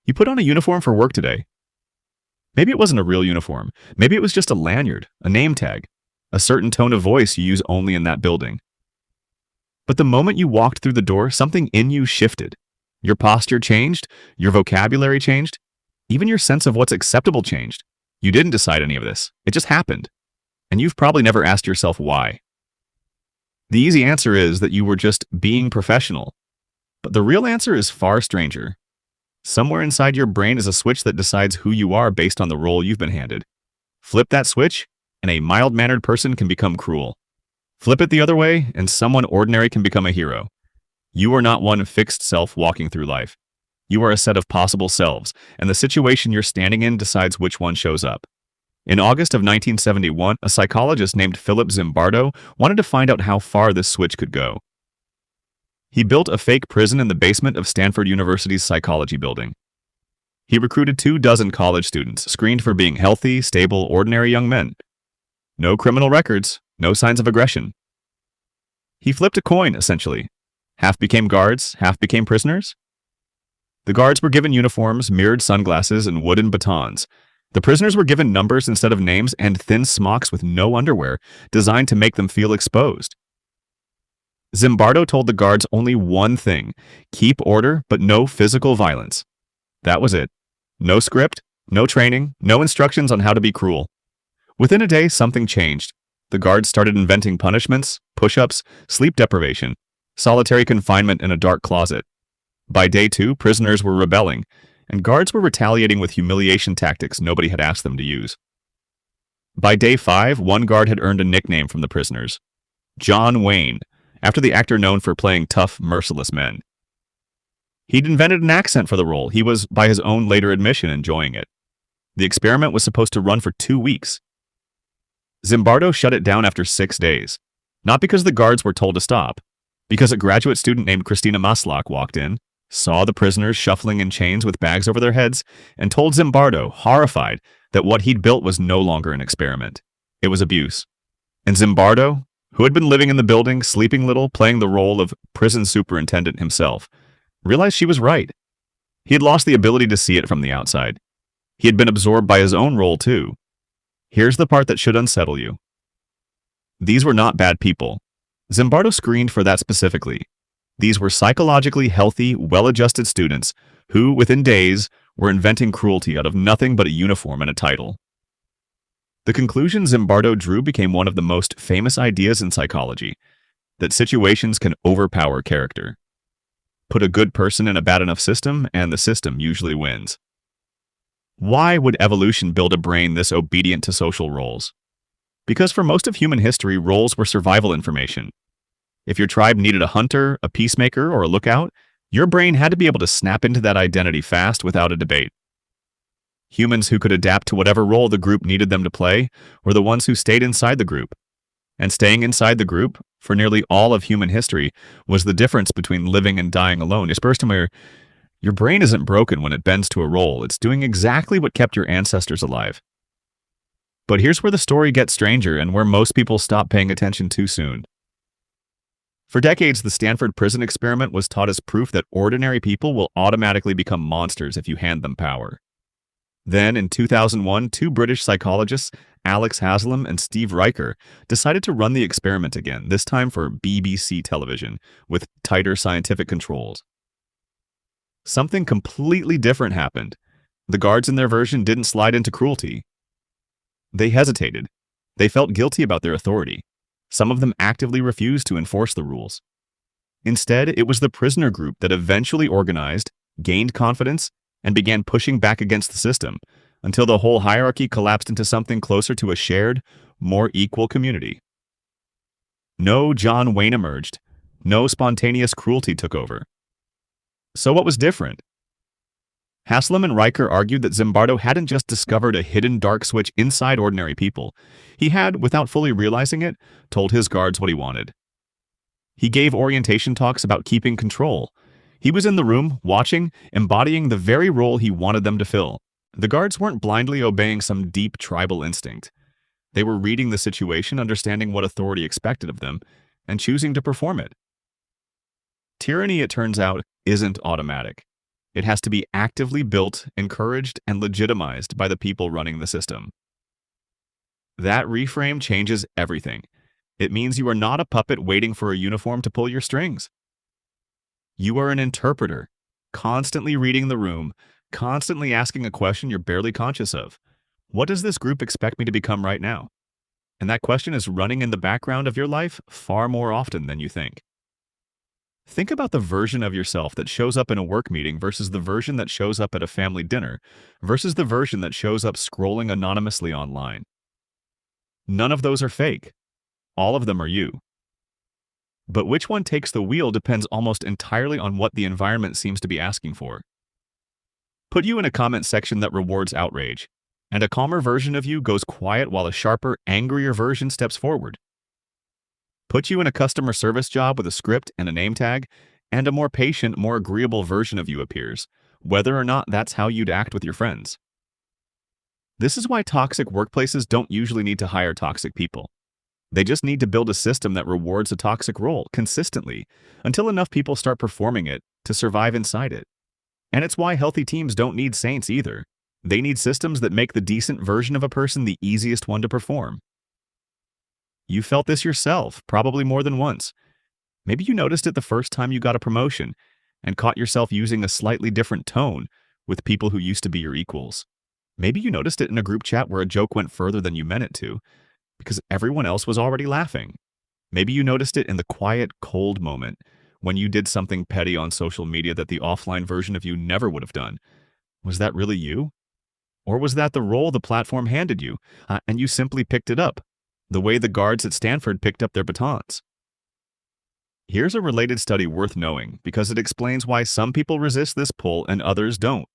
You put on a uniform for work today. Maybe it wasn't a real uniform. Maybe it was just a lanyard, a name tag, a certain tone of voice you use only in that building. But the moment you walked through the door, something in you shifted. Your posture changed, your vocabulary changed, even your sense of what's acceptable changed. You didn't decide any of this. It just happened. And you've probably never asked yourself why. The easy answer is that you were just being professional. But the real answer is far stranger. Somewhere inside your brain is a switch that decides who you are based on the role you've been handed. Flip that switch, and a mild-mannered person can become cruel. Flip it the other way, and someone ordinary can become a hero. You are not one fixed self walking through life. You are a set of possible selves, and the situation you're standing in decides which one shows up. In August of 1971, a psychologist named Philip Zimbardo wanted to find out how far this switch could go. He built a fake prison in the basement of Stanford University's psychology building. He recruited 24 college students, screened for being healthy, stable, ordinary young men. No criminal records, no signs of aggression. He flipped a coin, essentially. Half became guards, half became prisoners. The guards were given uniforms, mirrored sunglasses, and wooden batons. The prisoners were given numbers instead of names and thin smocks with no underwear, designed to make them feel exposed. Zimbardo told the guards only one thing: keep order, but no physical violence. That was it. No script, no training, no instructions on how to be cruel. Within a day, something changed. The guards started inventing punishments, push-ups, sleep deprivation, solitary confinement in a dark closet. By day 2, prisoners were rebelling, and guards were retaliating with humiliation tactics nobody had asked them to use. By day 5, one guard had earned a nickname from the prisoners: John Wayne, after the actor known for playing tough, merciless men. He'd invented an accent for the role. He was, by his own later admission, enjoying it. The experiment was supposed to run for 2 weeks. Zimbardo shut it down after 6 days. Not because the guards were told to stop, because a graduate student named Christina Maslach walked in, saw the prisoners shuffling in chains with bags over their heads, and told Zimbardo, horrified, that what he'd built was no longer an experiment. It was abuse. And Zimbardo, who had been living in the building, sleeping little, playing the role of prison superintendent himself, realized she was right. He had lost the ability to see it from the outside. He had been absorbed by his own role, too. Here's the part that should unsettle you. These were not bad people. Zimbardo screened for that specifically. These were psychologically healthy, well-adjusted students who, within days, were inventing cruelty out of nothing but a uniform and a title. The conclusion Zimbardo drew became one of the most famous ideas in psychology: that situations can overpower character. Put a good person in a bad enough system, and the system usually wins. Why would evolution build a brain this obedient to social roles? Because for most of human history, roles were survival information. If your tribe needed a hunter, a peacemaker, or a lookout, your brain had to be able to snap into that identity fast without a debate. Humans who could adapt to whatever role the group needed them to play were the ones who stayed inside the group. And staying inside the group, for nearly all of human history, was the difference between living and dying alone. Your brain isn't broken when it bends to a role. It's doing exactly what kept your ancestors alive. But here's where the story gets stranger and where most people stop paying attention too soon. For decades, the Stanford Prison Experiment was taught as proof that ordinary people will automatically become monsters if you hand them power. Then, in 2001, 2 British psychologists, Alex Haslam and Steve Riker, decided to run the experiment again, this time for BBC television, with tighter scientific controls. Something completely different happened. The guards in their version didn't slide into cruelty. They hesitated. They felt guilty about their authority. Some of them actively refused to enforce the rules. Instead, it was the prisoner group that eventually organized, gained confidence, and began pushing back against the system, until the whole hierarchy collapsed into something closer to a shared, more equal community. No John Wayne emerged. No spontaneous cruelty took over. So what was different? Haslam and Riker argued that Zimbardo hadn't just discovered a hidden dark switch inside ordinary people. He had, without fully realizing it, told his guards what he wanted. He gave orientation talks about keeping control. He was in the room, watching, embodying the very role he wanted them to fill. The guards weren't blindly obeying some deep tribal instinct. They were reading the situation, understanding what authority expected of them, and choosing to perform it. Tyranny, it turns out, isn't automatic. It has to be actively built, encouraged, and legitimized by the people running the system. That reframe changes everything. It means you are not a puppet waiting for a uniform to pull your strings. You are an interpreter, constantly reading the room, constantly asking a question you're barely conscious of. What does this group expect me to become right now? And that question is running in the background of your life far more often than you think. Think about the version of yourself that shows up in a work meeting versus the version that shows up at a family dinner versus the version that shows up scrolling anonymously online. None of those are fake. All of them are you. But which one takes the wheel depends almost entirely on what the environment seems to be asking for. Put you in a comment section that rewards outrage, and a calmer version of you goes quiet while a sharper, angrier version steps forward. Put you in a customer service job with a script and a name tag, and a more patient, more agreeable version of you appears, whether or not that's how you'd act with your friends. This is why toxic workplaces don't usually need to hire toxic people. They just need to build a system that rewards a toxic role consistently until enough people start performing it to survive inside it. And it's why healthy teams don't need saints either. They need systems that make the decent version of a person the easiest one to perform. You felt this yourself, probably more than once. Maybe you noticed it the first time you got a promotion and caught yourself using a slightly different tone with people who used to be your equals. Maybe you noticed it in a group chat where a joke went further than you meant it to, because everyone else was already laughing. Maybe you noticed it in the quiet, cold moment when you did something petty on social media that the offline version of you never would have done. Was that really you? Or was that the role the platform handed you, and you simply picked it up, the way the guards at Stanford picked up their batons? Here's a related study worth knowing because it explains why some people resist this pull and others don't.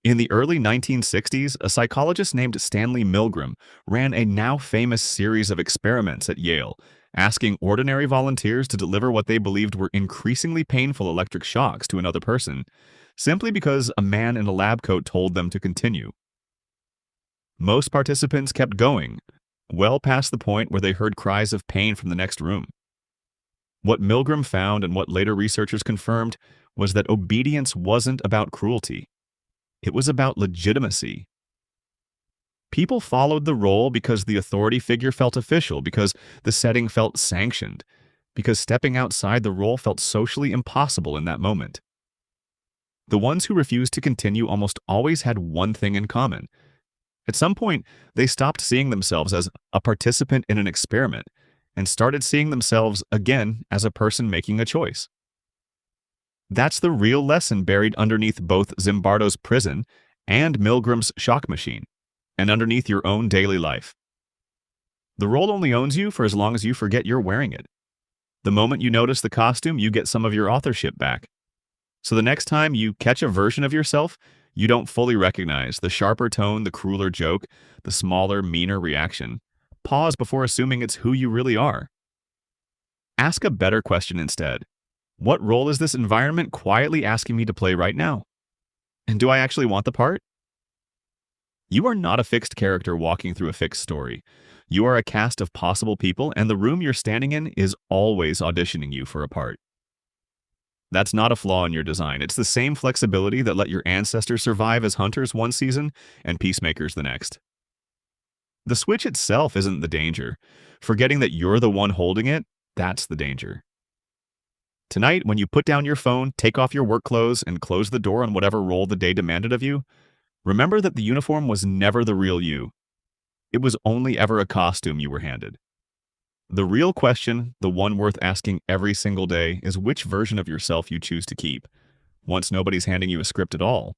In the early 1960s, a psychologist named Stanley Milgram ran a now famous series of experiments at Yale, asking ordinary volunteers to deliver what they believed were increasingly painful electric shocks to another person, simply because a man in a lab coat told them to continue. Most participants kept going, well past the point where they heard cries of pain from the next room. What Milgram found and what later researchers confirmed was that obedience wasn't about cruelty. It was about legitimacy. People followed the role because the authority figure felt official, because the setting felt sanctioned, because stepping outside the role felt socially impossible in that moment. The ones who refused to continue almost always had one thing in common. At some point, they stopped seeing themselves as a participant in an experiment and started seeing themselves again as a person making a choice. That's the real lesson buried underneath both Zimbardo's prison and Milgram's shock machine, and underneath your own daily life. The role only owns you for as long as you forget you're wearing it. The moment you notice the costume, you get some of your authorship back. So the next time you catch a version of yourself you don't fully recognize, the sharper tone, the crueler joke, the smaller, meaner reaction, pause before assuming it's who you really are. Ask a better question instead. What role is this environment quietly asking me to play right now? And do I actually want the part? You are not a fixed character walking through a fixed story. You are a cast of possible people, and the room you're standing in is always auditioning you for a part. That's not a flaw in your design. It's the same flexibility that let your ancestors survive as hunters one season and peacemakers the next. The switch itself isn't the danger. Forgetting that you're the one holding it, that's the danger. Tonight, when you put down your phone, take off your work clothes, and close the door on whatever role the day demanded of you, remember that the uniform was never the real you. It was only ever a costume you were handed. The real question, the one worth asking every single day, is which version of yourself you choose to keep, once nobody's handing you a script at all.